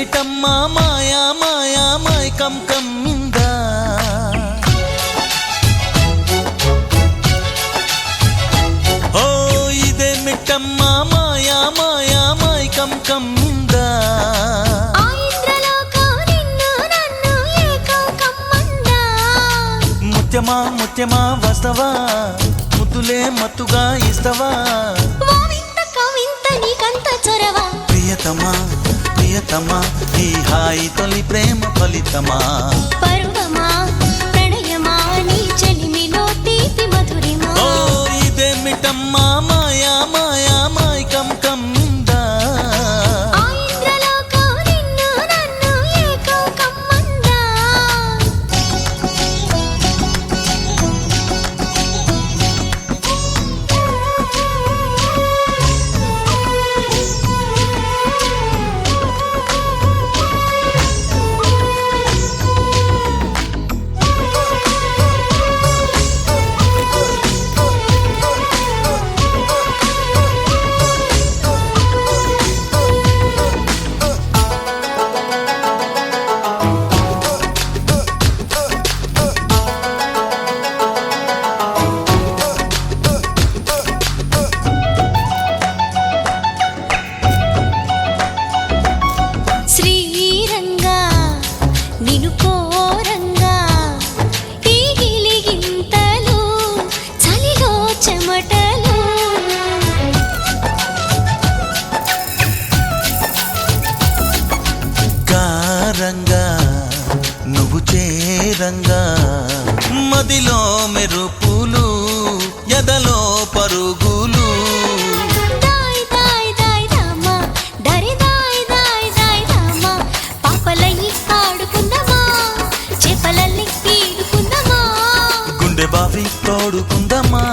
ఇదేమిటమ్మా మాయా మాయా మైకం కమ్మిందా ఓ ఇదేమిటమ్మా మాయా మాయా మైకం కమ్మిందా ముత్యమా ముత్యమా వస్తవా ముద్దులే మత్తుగా ఇస్తవా ప్రియతమా ప్రియతమా ఈ హాయి తొలి ప్రేమ ఫలితమా పరువమా ప్రణయమా నీ చెలిమిలో తీపి మధురిమా ఓ ఇదేమిటమ్మా మాయా మాయా మైకం కమ్మిందా రంగా నువ్వు చేరంగా మదిలో మెరుపులు ఎదలో పరుగులు గుండె బావి తోడుకుందమ్మా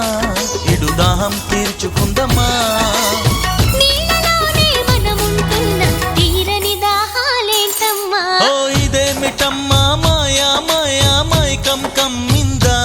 ఇడు దాహం తీర్చుకుందమ్మా ఇదేమిటమ్మా మాయా మాయా మైకం కమ్మిందా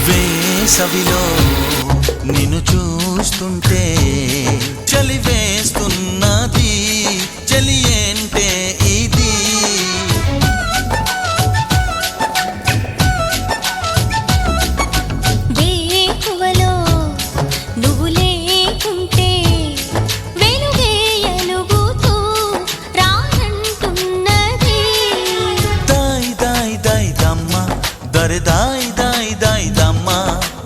వేసవిలో నిన్ను చూస్తుంటే చలి వేస్తున్నది చలి ఏంటే ఇది వేకువలో నువ్వు లేకుంటే వెలుగే ఎలుగుతూ రానంటున్నది దాయి దాయి దాయి దమ్మ దరి దాయి దాయి దాయి దమ్మ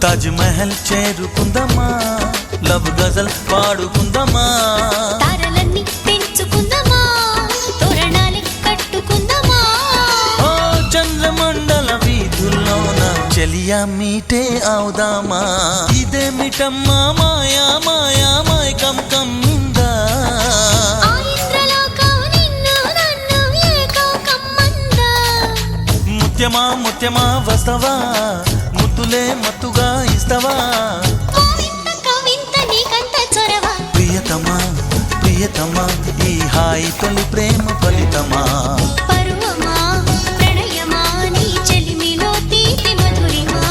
తాజ్ మహల్ చేరుకుందమ్మా లవ్ గజల్ పాడుకుందమ్మా తారలన్నీ పెంచుకుందమా తోరణాలు కట్టుకుందమా ఓ చంద్రమండల వీధుల్లోన చెలియా మీటే అవుదామా ఇదేమిటమ్మా మాయా మాయా మైకం కమ్మిందా ముత్యమా ముత్యమా వస్తవా ముద్దులే మత్తుగా ఇస్తవా ప్రియతమా ప్రియతమా ఈ హాయి తొలి ప్రేమ ఫలితమా పరువమా ప్రణయమా నీ చెలిమిలో తీపి మధురిమా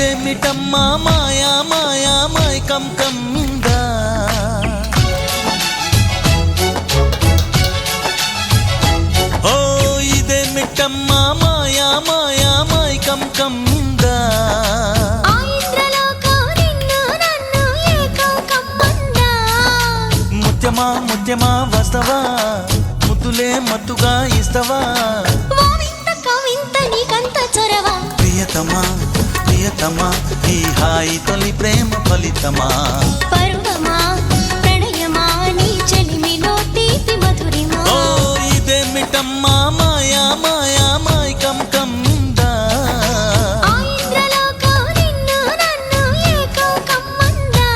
ఇదేమిటమ్మా మాయా మాయా మైకం కమ్మిందా ఓ ఇదేమిటమ్మా మాయా మాయా మైకం కమ్మిందా ఆ ఇంద్రలోకం నిన్ను నన్ను ఏకం కమ్మందా ముత్యమా ముత్యమా వస్తవా ముద్దులే మత్తుగా ఇస్తవా ఓ వింత కవింత నీకంత చొరవ ప్రియతమా ప్రియతమా ఈ హాయి తొలి ప్రేమ ఫలితమా పరువమా ప్రణయమా నీ చెలిమిలో తీపి మధురిమా ఓ ఇదేమిటమ్మా మాయా మాయా మైకం కమ్మిందా ఆ ఇంద్రలోకం నిన్ను నన్ను ఏకం కమ్మందా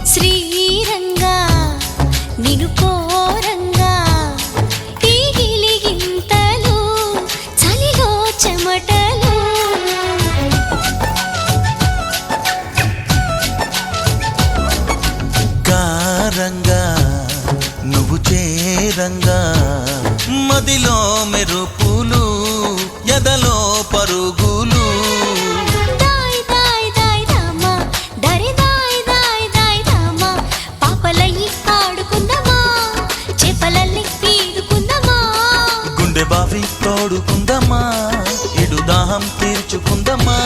శ్రీరంగా నిను కోరంగా ఈ గిలిగింతలు చలిలో చెమటలు కారంగా నువ్వు చేరంగా మదిలో మెరుపులు ఎదలో పరుగులు దాయ్ దాయ్ దాయ్ రామా దరి దాయ్ దాయ్ దాయ్ రామా పాపలయ్యి ఆడుకుందామా చేపలల్లి ఈదుకుందామా గుండె బావి తోడుకుందమ్మా ఇడు దాహం తీర్చుకుందమ్మా